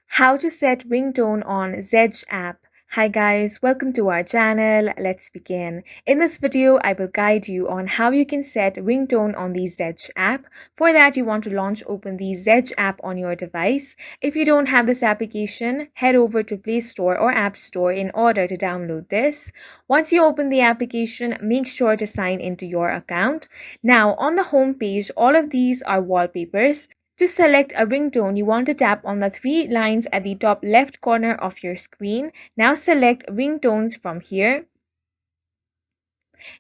How to set ringtone on Zedge app. Hi guys, welcome to our channel. Let's begin. In this video, I will guide you on how you can set ringtone on the Zedge app. For that, you want to open the Zedge app on your device. If you don't have this application, head over to Play Store or App Store in order to download this. Once you open the application, make sure to sign into your account. Now, on the home page, all of these are wallpapers. To select a ringtone, you want to tap on the three lines at the top left corner of your screen. Now select ringtones from here.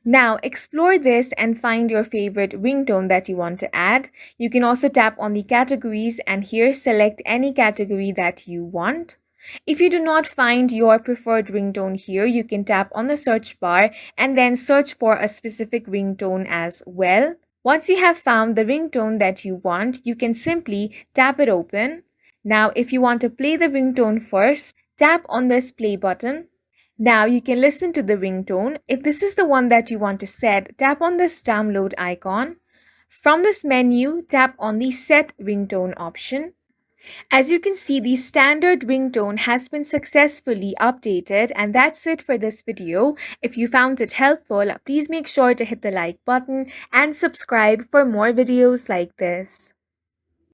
Now explore this and find your favorite ringtone that you want to add. You can also tap on the categories and here select any category that you want. If you do not find your preferred ringtone here, you can tap on the search bar and then search for a specific ringtone as well. Once you have found the ringtone that you want, you can simply tap it open. Now, if you want to play the ringtone first, tap on this play button. Now you can listen to the ringtone. If this is the one that you want to set, tap on this download icon. From this menu, tap on the Set Ringtone option. As you can see, the standard ringtone has been successfully updated, and that's it for this video. If you found it helpful, please make sure to hit the like button and subscribe for more videos like this.